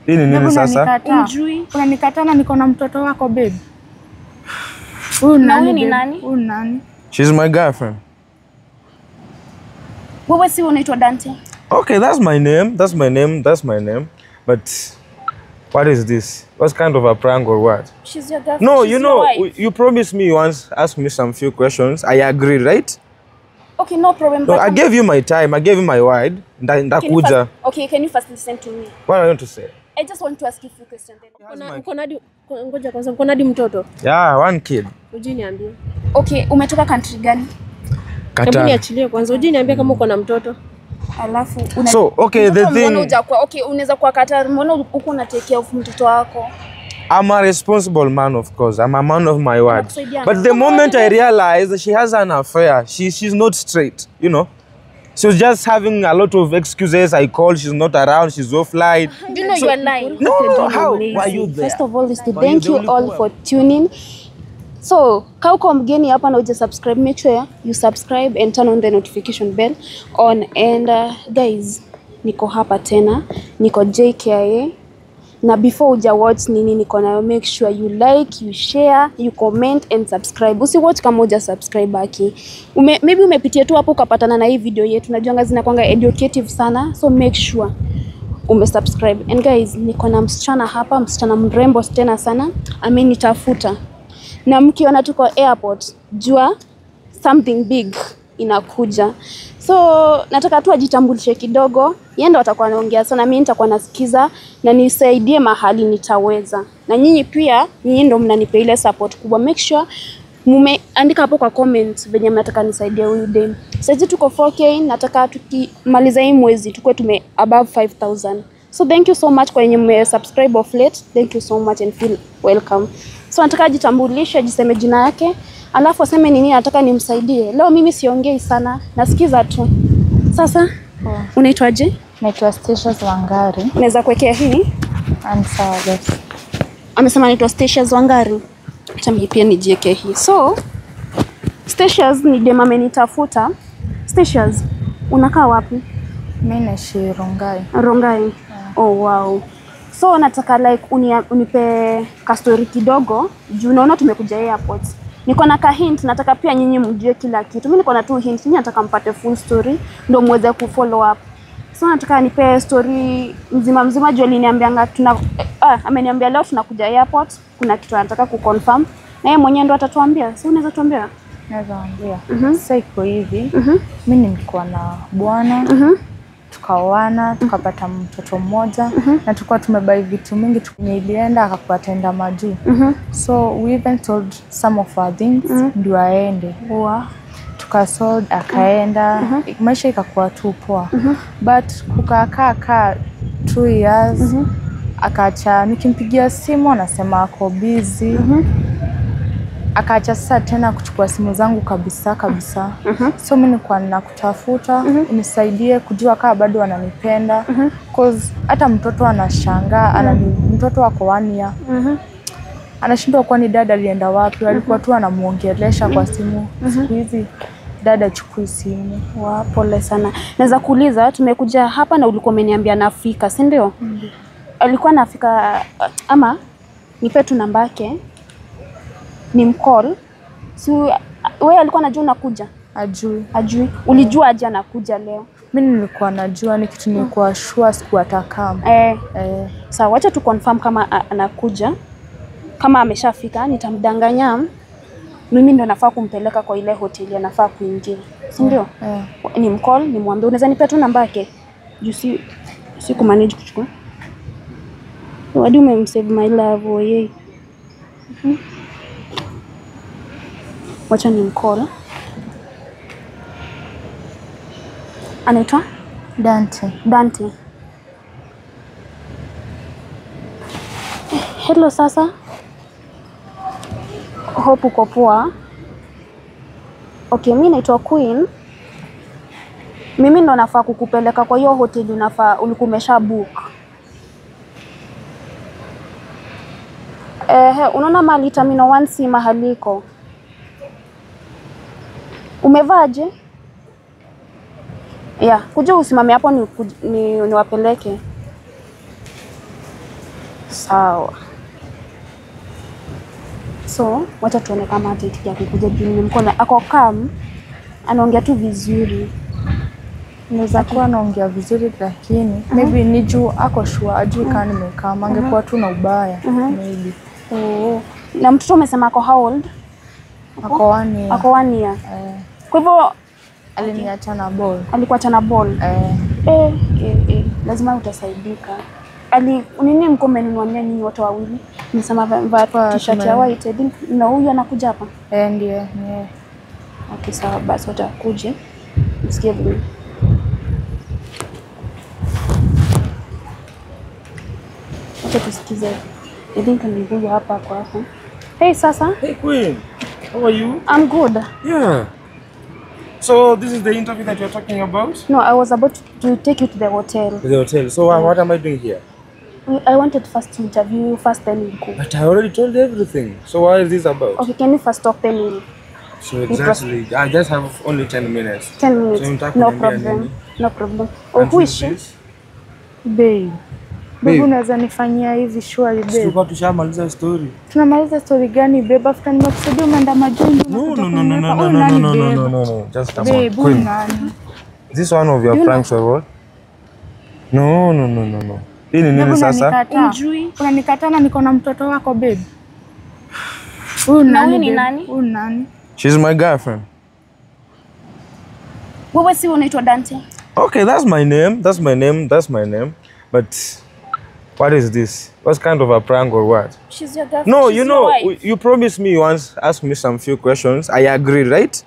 Hii ni nini sasa? Unanikataa na niko na mtoto wako babe. Huyu ni nani? Huyu nani? She's my girlfriend. Wewe si unaitwa Dante? Okay, that's my name. But what is this? What's kind of a prank or what? She's your girlfriend. No, you know, you promised me once, ask me some few questions. I agreed, right? Okay, no problem. No, I gave you my time. I gave you my word. Okay, can you first listen to me? What are you want to say? I just want to ask you a few questions. Ngoja kwanza, mko na mtoto? Yeah, one kid. Ujiniambie. Okay, umetoka country gani? Qatar. Hebu niachilie kwanza. Ujiniambie kama uko na mtoto. Alafu so okay, the thing. Okay, unaweza kuwa Qatar, mbona uko una take care of mtoto wako? I'm a responsible man, of course. I'm a man of my word. But the moment I realized she has an affair, she's not straight, you know. She was just having a lot of excuses. I called, she's not around, she's offline. Do you know you are lying? No, how? Why are you there? First of all, thank you all for tuning. So, kama uko mgeni hapa na uja subscribe, make sure you subscribe and turn on the notification bell on. And guys, niko hapa tena, niko JKIA. Na before uja watch nini niko nayo, make sure you like, you share, you comment and subscribe. Usi watch kama uja subscribe haki. Maybe umepitia tu hapo ukapatana na hii video yetu. Najuanga zinakuanga educative sana. So make sure umesubscribe. And guys, niko na msichana hapa, msichana mrembo tena sana. Amenitafuta. Na mkiona tuko airport, jua something big inakuja. So nataka tu ajitambulishe kidogo. Yeye ndo atakuwa anaongea sana, mimi nitakuwa nasikiza na nisaidie mahali nitaweza. Na nyinyi pia, nyinyi ndo mnanipa ile support kubwa. Make sure mumeandika hapo kwa comment venye mnataka nisaidie huyu dem. Sasa tuko 4K, nataka tukimaliza hii mwezi tukue tume above 5000. So thank you so much kwa yenye mmesubscribe of late. Thank you so much and feel welcome. So nataka ajitambulishe, ajiseme jina yake, alafu aseme nini nataka nimsaidie. Leo mimi siongei sana, nasikiza tu. Sasa unaitwaje? Naitwa Stacia Wangari. Unaweza kuwekea hii? Sawa basi. Amesema naitwa Stacia Wangari. Acha mimi pia nijiweke hii. So Stacia ni dem amenitafuta. Stacia, unakaa wapi? Mimi naishi Rongai. Rongai. Yeah. Oh wow. So nataka like unipe ka story kidogo. Juu unaona tumekuja airport. Niko na ka hint, nataka pia nyinyi mjue kila kitu. Mimi niko na 2 hints, nyinyi nataka mpate full story ndio muweze ku follow up. So nataka nipe story mzima juu aliniambianga ameniambia leo tunakuja airport, kuna kitu anataka ku confirm. Na yeye mwenyewe ndo atatuambia. Si unaweza tuambia? Naweza ambia. Sasa iko hivi. Mimi nilikuwa na bwana. Tukaoana, tukapata mtoto mmoja na tulikuwa tumebai vitu mingi ilienda akapatenda majuu. So we even sold some of our things ndio aende. Tukasold akaenda. Maisha ikakuwa tu poa. But kukaa 2 years akaacha, nikimpigia simu anasema ako busy. Akaacha sasa tena kuchukua simu zangu kabisa. So mimi nilikuwa ninakutafuta unisaidie kujua kama bado ananipenda. Cause hata mtoto anashangaa, mtoto wako 1 year. Anashindwa kwani dada alienda wapi? Alikuwa tu anamuongelesha kwa simu. Siku hizi dada chukui simu. Pole sana. Naweza kuuliza, tumekuja hapa na ulikuwa umeniambia nafika, si ndio? Alikuwa nafika ama nipe tu namba yake. Ni mcall. Si wewe alikuwa anajua unakuja? Ajui. Ulijua aje anakuja leo? Mimi nilikuwa najua, ni kitu nilikuwa sure siku atakam. Sawa, wacha tu confirm kama anakuja. Kama ameshafika nitamdanganya. Mimi ndo nafaa kumpeleka kwa ile hoteli anafaa kuingia. Si ndio? Ni mcall, nimwambie unaweza nipe tu namba yake. Juu si kumanage kuchukua. Wadi umemsave my love oye. Wacha ni mcall. Anaitwa Dante. Hello sasa. Hope uko poa. Okay, mimi naitwa Queen. Mimi ndo nafaa kukupeleka kwa hiyo hoteli ulikuwa umesha book. Unaona mali Terminal 1 si mahaliko. Umevaaje? Kuja usimame hapo niwapeleke. Sawa. So, wacha tuone kama ataitikia kukuja juu nimemkona. Ako calm. Anaongea tu vizuri. Naweza kuwa anaongea vizuri lakini maybe ni juu ako sure ajui kama nimekaa. Angekuwa tu na ubaya maybe. Oh. Na mtoto umesema ako how old? Ako 1 year. Ako 1 year. Kwa hivyo aliniacha na ball. Alikuwa tana ball. Lazima utasaidika. Nini mko mmenunua nyinyi wote wawili? Nimesema vaa t-shirt ya white. I think na huyu anakuja hapa. Ndiye. Okay, sawa basi watakuje. Msikie vile. Acha tusikize. I think nikuja hapa kwa hapa. Hey Sasa. Hey Queen, how are you? I'm good. Yeah. So this is the interview that you're talking about? No, I was about to take you to the hotel. To the hotel. So what am I doing here? I wanted first to interview you first, then we'll go. But I already told you everything. So what is this about? Okay, can you first talk, then we'll... So exactly, I just have only 10 minutes. 10 minutes. So No problem. No problem. Oh, who is she? Babe. Babe, unaweza nifanyia hivi shwari babe? Tulikuwa tushamaliza story. Tunamaliza story gani babe? After nimekusaidia umeenda majungu. No. Just come on. Queen. Is this one of your pranks or what? No. Hii ni nini sasa? Unanikataa na niko na mtoto wako babe. Huyu ni nani? Huyu nani? She's my girlfriend. Wewe si unaitwa Dante? Okay, that's my name. But what is this? What kind of a prank or what? She's your girlfriend. No, you know, you promised me once, ask me some few questions. I agreed, right?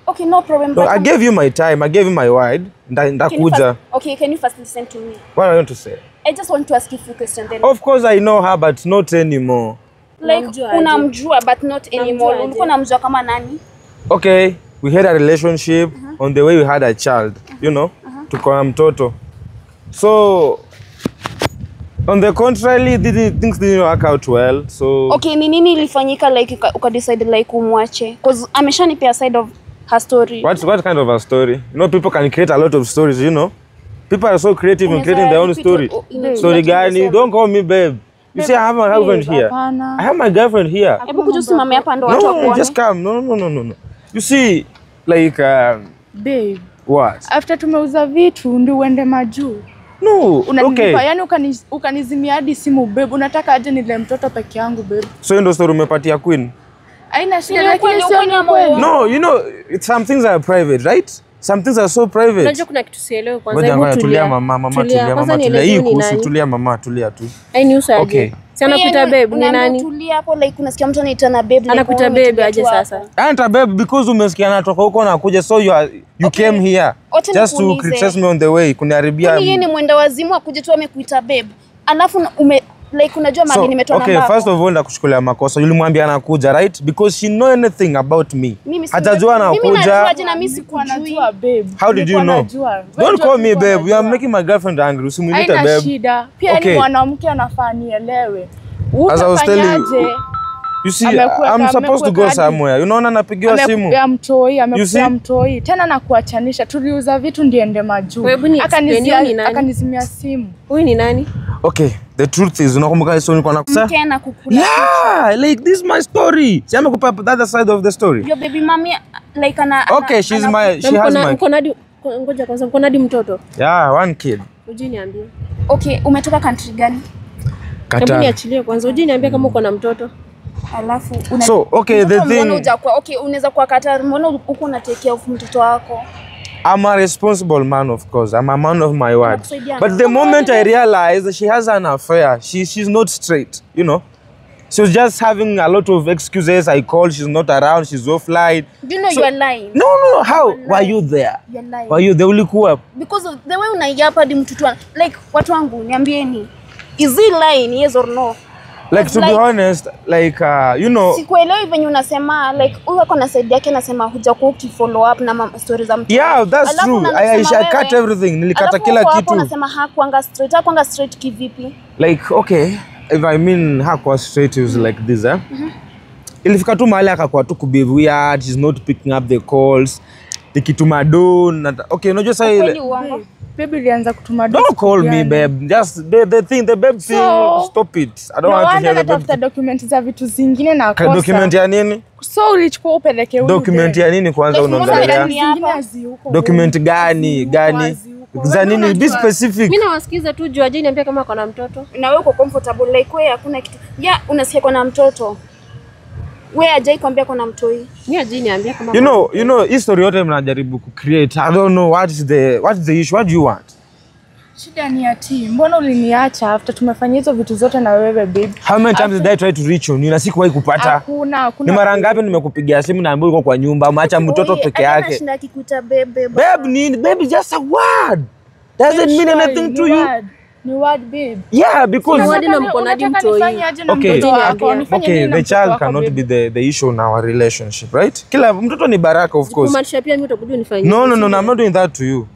Okay, no problem. No, I gave you my time. I gave you my word. Okay, can you first listen to me? What are you want to say? I just want to ask you a few questions then. Of course I know her, but not anymore. Like, unamjua but not anymore. Ulikuwa unamjua kama nani? Okay, we had a relationship on the way we had a child, you know, tuko na mtoto. So, on the contrary, things didn't work out well, so... Okay, ni nini ilifanyika like ukadecide like umwache? Because ameshanipea side of her story. What kind of a story? You know, people can create a lot of stories, you know? People are so creative in creating their own story. Story guy, don't call me babe. You see, I have my girlfriend here. I have my girlfriend here. Hebu kujusimame hapa ndo watu wakuone. No, just come. No. You see, like... babe. What? After tumeuza vitu, ndio uende majuu. No, okay. Yani ukanizimia hadi simu babe. Unataka aje nile mtoto peke yangu babe. So ndio story umepatia Queen? Haina shida lakini sio kweli. No, you know, some things are private, right? Some things are so private. Unajua kuna kitu sielewi kwanza. Hebu tulia mama. Hii kuhusu tulia mama, tulia tu. Ni usaje? Okay. Sana kuita babe ni nani? Tulia hapo like unasikia mtu anaitana babe. Anakuita babe aje sasa? Anta babe because umesikia anatoka huko na kuja so you came here just to criticize me on the way kuniharibia. Yeye ni mwenda wazimu akuje tu amekuita babe. Alafu like unajua mali nimetoa namba. Okay, first of all nakushukulia makosa. Ulimwambia anakuja, right? Because she know anything about me. Hatajua anakuja. Mimi najua na mimi sikujua babe. How did you know? Don't call me babe. You are making my girlfriend angry. Usimuite babe. Haina shida. Pia ni mwanamke anafaa nielewe. As I was telling you, you see, I'm supposed to go somewhere. Unaona napigiwa simu. Amekupea mtoi. Tena nakuachanisha. Tuliuza vitu ndiende majuu. Akanizimia simu. Huyu ni nani? Okay, the truth is, unakumbuka hiyo story nilikuwa nakusa? Mke anakukula. Yeah, like this is my story. Si amekupa the other side of the story. Your baby mommy like okay, she has my... Ngoja kwanza, mko nadi mtoto? Yeah, one kid. Uje niambie. Okay, umetoka country gani? Hebu niachilie kwanza. Uje niambie kama uko na mtoto. Alafu so okay, the thing okay, unaweza kuwa Qatar, mbona uko unatekea off mtoto wako? I'm a responsible man, of course. I'm a man of my word. But the moment I realized she has an affair, she's not straight, you know. She was just having a lot of excuses. I called, she's not around, she's offline. Do you know you're lying? No. How? Were you there? You're lying. Were you there? Ulikuwa? Because of the way unaiapa di mtoto like watu wangu niambieni. Is he lying? Yes or no? Like to be honest, like you know, sikuelewi venye unasema like huyu ako na side yake anasema hujakuwa ukifollow up na stories za mtu. Yeah, that's true. I cut everything. Nilikata kila kitu. Unasema hakuanga straight kivipi? Like okay, if I mean hakuwa straight, it was like this ilifika tu mahali akakuwa tu kubehave weird, she's not picking up the calls. Tikituma don. Okay, unajua sasa ile. Baby ilianza kutuma Don't call me babe. Just the babe thing, stop it. I don't want to hear the babe. Natafuta document za vitu zingine na kosa. Document ya nini? So ulichukua upeleke huko. Document ya nini kwanza unaongelea? Document gani? Za nini? Be specific. Mimi nawasikiza tu juu aje niambia kama kuna mtoto. Na wewe uko comfortable like wewe hakuna kitu. Unasikia kuna mtoto. Wewe aje kwambia kuna mtoi. Mimi aje niambia kama You know history yote mnajaribu ku create. I don't know what is the issue. What do you want? Shida ni ati mbona uliniacha after tumefanya hizo vitu zote na wewe babe? How many times did I try to reach you? Nina sikuwahi kupata. Hakuna. Ni mara ngapi nimekupigia simu na ambaye uko kwa nyumba, umeacha mtoto peke yake. Anashinda kikuita babe. Babe ni baby just a word. Doesn't mean anything to you. Ni word babe. Yeah, because word na mkonadi mtoi. Okay, the child cannot be the issue in our relationship, right? Kila mtoto ni baraka of course. Kumaanisha pia mimi utakuja nifanyie. No, I'm not doing that to you.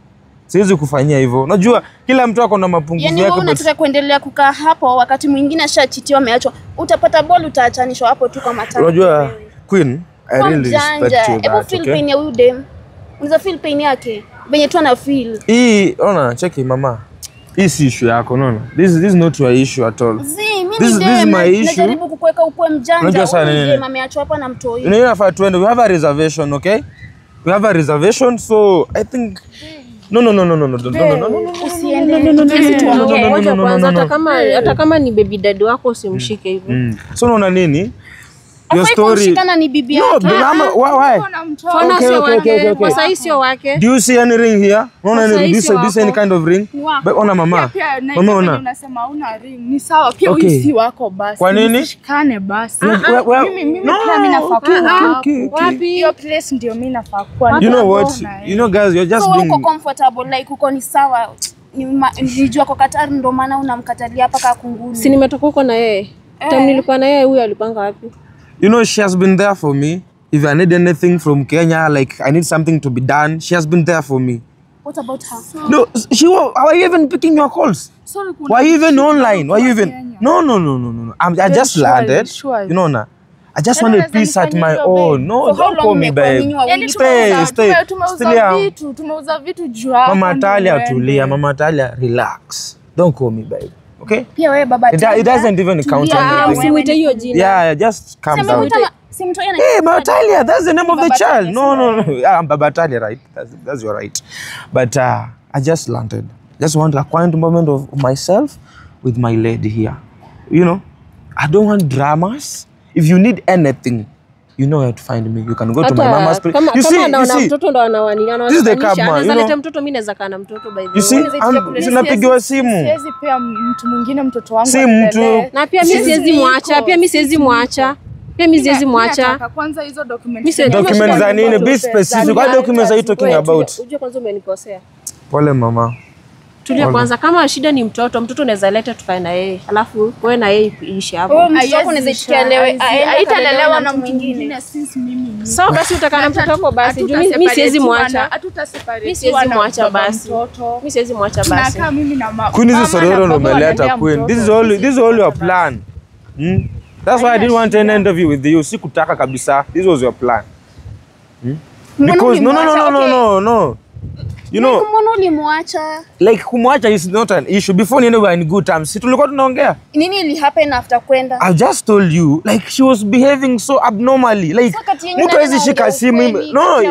Siwezi kufanyia hivyo. Unajua kila mtu ako na mapungufu yake. Yaani wewe unataka kuendelea kukaa hapo wakati mwingine ashachitiwa ameachwa. Utapata ball utaachanishwa hapo tu kama tatu. Unajua Queen, I really respect you. Hebu feel pain ya huyu dem. Unaweza feel pain yake. Venye tu ana feel. Ona, cheki mama. Hii si issue yako, no. This is not your issue at all. This is my issue. Najaribu kukuweka ukue mjanja. Unajua sana nini? Ameachwa hapa na mtoi. Inafaa tuende. We have a reservation, okay? We have a reservation, so I think No. Hata kama ni baby dad wako usimshike hivyo. So unaona nini? Your story. Kushikana ni bibi yake. Why? Okay. Kwa sasa sio wake. Do you see any ring here? Unaona do you see any kind of ring? But ona mama. Mama ona. Unasema una ring. Ni sawa pia usi wako basi. Kwa nini? Shikane basi. Mimi nafaa kuwa. Wapi? Hiyo place ndio mimi nafaa kuwa. You know what? You know guys, you're just being uko comfortable like uko ni sawa. Nilijua kwa Qatar ndo maana unamkatalia hapa ka kunguni. Si nimetoka huko na yeye. Time nilikuwa na yeye huyu alipanga wapi? You know, she has been there for me. If I need anything from Kenya, like I need something to be done, she has been there for me. What about her? No, are you even picking your calls? Sorry, why you even online? Why you even? No. I just landed. Sure. You know, na. I just want a peace at my own. No, don't call me babe. Stay. Tumeuza vitu juu hapo. Mama Talia tulia. Mama Talia relax. Don't call me babe. Okay? Pia wewe baba Talia. It doesn't even count anything. Usimuite hiyo jina. Yeah, just calm down. Hey, Baba Talia, that's the name of the child. No. I'm Baba Talia, right? That's your right. But I just landed. Just want a quiet moment of myself with my lady here. You know, I don't want dramas. If you need anything, you know where to find me. You can go to my mama's place. You see, mtoto ndo anawaniana. This is the cab man, you know. Mtoto mimi naweza kana mtoto by the way. You see, sinapigiwa simu. Siwezi pia mtu mwingine mtoto wangu. Si mtu. Na pia mimi siwezi muacha. Kwanza hizo documents za nini? Be specific. What documents are you talking about? Unajua kwanza umenikosea. Pole mama. Tulia kwanza, kama shida ni mtoto unaweza leta tukae na yeye. Alafu wewe na yeye ishi hapo. Mtoto unaweza chikelewe. Haitalelewa na mwingine. So basi utakaa na mtoto wako basi. Mimi siwezi muacha. Mimi siwezi muacha basi. Mimi siwezi muacha basi. Tunakaa mimi na mama. Queen hizo sororo ndo umeleta Queen. This is all your plan. That's why I didn't want an interview with you. Sikutaka kabisa. This was your plan. Because no. You know, mbona ulimwacha? Like kumwacha is not an issue. Before we were in good terms. Si tulikuwa tunaongea. Nini ili happen after kwenda? I just told you like she was behaving so abnormally. Like mtu hizi shika simu. No.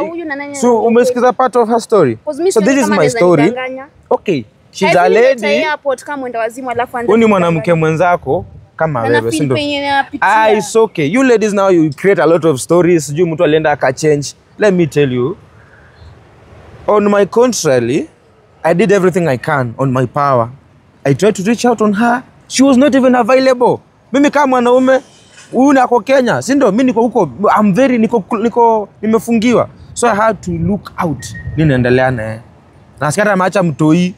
So umesikiza part of her story. So this is my story. Okay. She's a lady. Airport kama mwenda wazimu alafu anza. Ni mwanamke mwenzako kama wewe, si ndio? It's okay. You ladies now you create a lot of stories. Sijui mtu alienda akachange. Let me tell you. On my contrary, I did everything I can on my power. I tried to reach out on her. She was not even available. Mimi kama mwanaume, huyu nako Kenya, si ndio? Mimi niko huko, nimefungiwa. So I had to look out. Nini naendelea naye? Na sikata ameacha mtoi.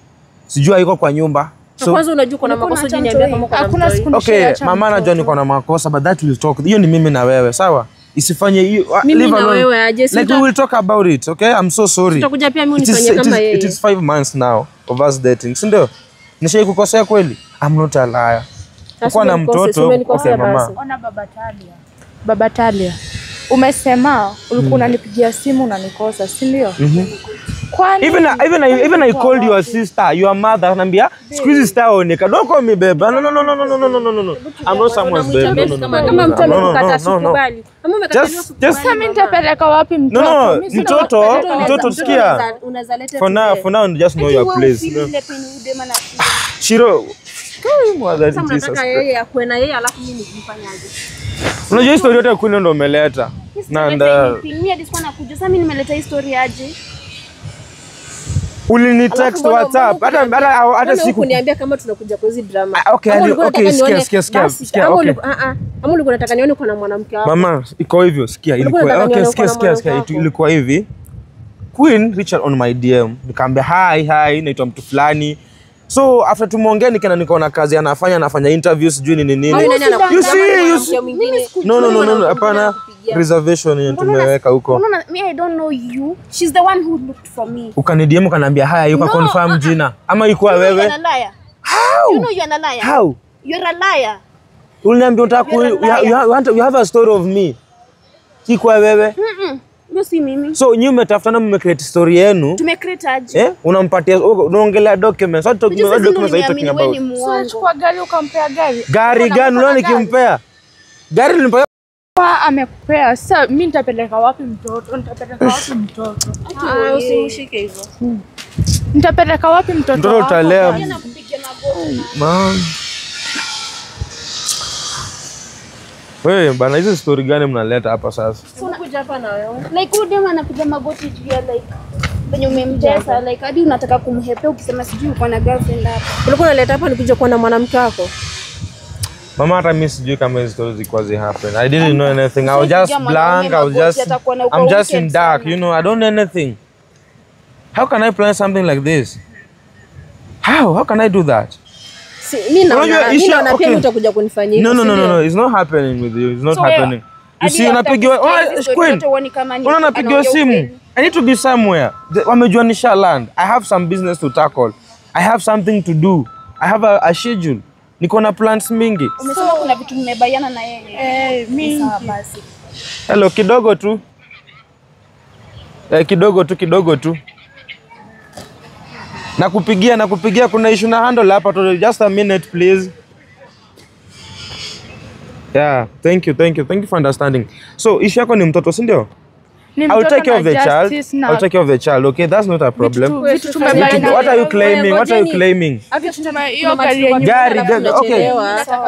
Sijua yuko kwa nyumba. So kwanza unajua kuna makosa jini niambia kama kuna mtoi. Okay, mama anajua niko na makosa, but that will talk. Hiyo ni mimi na wewe, sawa? Isifanye hiyo. Mimi na wewe aje sita. Like we will talk about it, okay? I'm so sorry. Tutakuja pia mimi unifanyie kama yeye. It is 5 months now of us dating. Si ndio? Nishai kukosea kweli? I'm not a liar. Uko na mtoto, okay mama. Ona Baba Talia. Umesema ulikuwa unanipigia simu unanikosa, si ndio? Even I called your sister, your mother, anambia squeeze sister oneka. Don't call me babe. No. I'm not someone's babe. Kama mtu amekukata sikubali. Kama umekata sasa mimi nitapeleka wapi mtoto? Mtoto sikia. For now just know your place. Shiro. Sasa mnataka yeye akue na yeye alafu mimi nifanyaje? Unajua story yote Queen ndo umeleta. Na mimi hadi sikuwa nakuja. Sasa mimi nimeleta historia aje? Ulini text WhatsApp hata siku kuniambia kama tunakuja kwa hizo drama. Okay, sikia. Okay. Ama ulikuwa unataka nione kuna mwanamke wako. Mama, iko hivyo, sikia ilikuwa. Okay, sikia. Ilikuwa hivi. Queen reached on my DM. Nikamwambia hi, naitwa mtu fulani. So after tumeongea nikaona kazi anafanya interviews sijui nini. You see. No, hapana. Reservation yenye tumeweka huko. No, me I don't know you. She's the one who looked for me. Ukanidiemu kaniambia haya yuko confirm jina. Ama yuko wewe? You're a liar. How? You know you're a liar. How? You're a liar. Uliniambia unataka you have a story of me. Yuko wewe? Ndio si mimi. So nyinyi mmetafutana mmecreate story yenu. Tumecreate aje? Unampatia unaongelea documents. What documents are you talking about? Chukua gari ukampea gari. Gari gani unaona nikimpea? Gari nilimpea amekupea. Sasa mimi nitapeleka wapi mtoto? Usimshike hivyo. Nitapeleka wapi mtoto? Mtoto utalea. Mom. Wewe bana hizo story gani mnaleta hapa sasa? Unakuja hapa na wewe. Like huyu dema anapiga magoti juu ya like wenye umemtesa like hadi unataka kumhepea ukisema sijui uko na girlfriend hapa. Ulikuwa unaleta hapa nikuja kuona mwanamke wako? Mama hata mimi sijui kama hizo stories zilikuwa happen. I didn't know anything. I was just blank. I'm just in dark, you know. I don't know anything. How can I plan something like this? How can I do that? Mimi naona pia utakuja kunifanyia. No, it's not happening with you. It's not happening. You see unapigiwa Queen. Unapigiwa simu. I need to be somewhere. Wamejuanisha land. I have some business to tackle. I have something to do. I have a schedule. Niko na plans mingi. Umesema kuna vitu mmebaiana na yeye. Mingi. Sawa basi. Hello, kidogo tu. Kidogo tu. Nakupigia kuna issue na handle hapa tu. Just a minute please. Yeah, thank you for understanding. So, issue yako ni mtoto, si ndio? I'll take care of the child. Okay, that's not a problem. What are you claiming? Gari. Okay.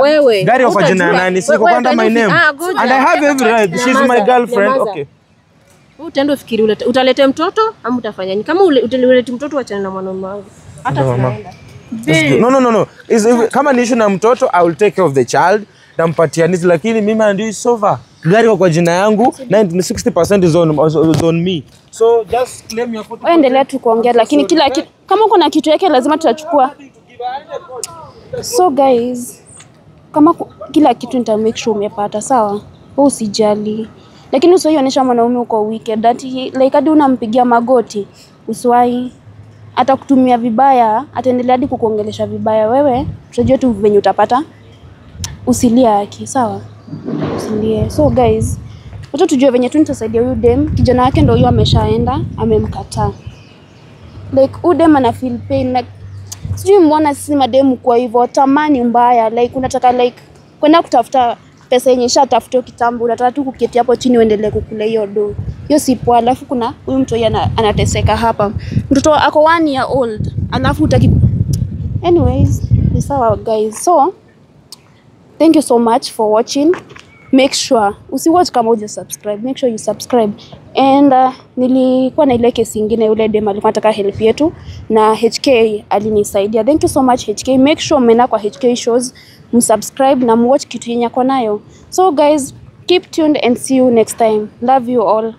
Wewe. Gari of jina nani? Siko kwanda my name. And I have every right. She's my girlfriend. Okay. Utaenda ufikiri utalete mtoto ama utafanya nini? Kama utalete mtoto achana na mwanaume wangu. Hata tunaenda. No. Kama ni issue na mtoto, I will take care of the child. Nampatia nizi lakini mimi ndio isova. Gari kwa jina yangu 60% is on me. So just claim your photo. Endelea tu kuongea lakini kila kitu kama uko na kitu yake lazima tutachukua. So guys, kama kila kitu nita make sure umepata, sawa? Wewe usijali. Lakini usionyesha mwanaume uko wicked that like hadi unampigia magoti. Usiwahi atakutumia vibaya, ataendelea hadi kukuongelesha vibaya. Wewe tutajua tu venye utapata. Usilie haki, sawa? Usilie. So guys, wacha tujue venye tu nitasaidia huyu dem. Kijana wake ndio huyo ameshaenda, amemkataa. Like huyu dem ana feel pain like sijui mbona sisi mademu kwa hivyo tamani mbaya like unataka like kwenda kutafuta pesa yenye shatafuta kitambo, unataka tu kuketi hapo chini uendelee kukula hiyo do. Hiyo si poa. Alafu kuna huyu mtu anateseka hapa. Mtoto ako 1 year old. Alafu utaki. Anyways, ni sawa guys. So thank you so much for watching. Make sure usiwatch kama uja subscribe. Make sure you subscribe. And nilikuwa na ile kesi nyingine yule dem alikuwa anataka help yetu na HK alinisaidia. Thank you so much HK. Make sure mena kwa HK shows msubscribe na muwatch kitu yenye kwa nayo. So guys, keep tuned and see you next time. Love you all.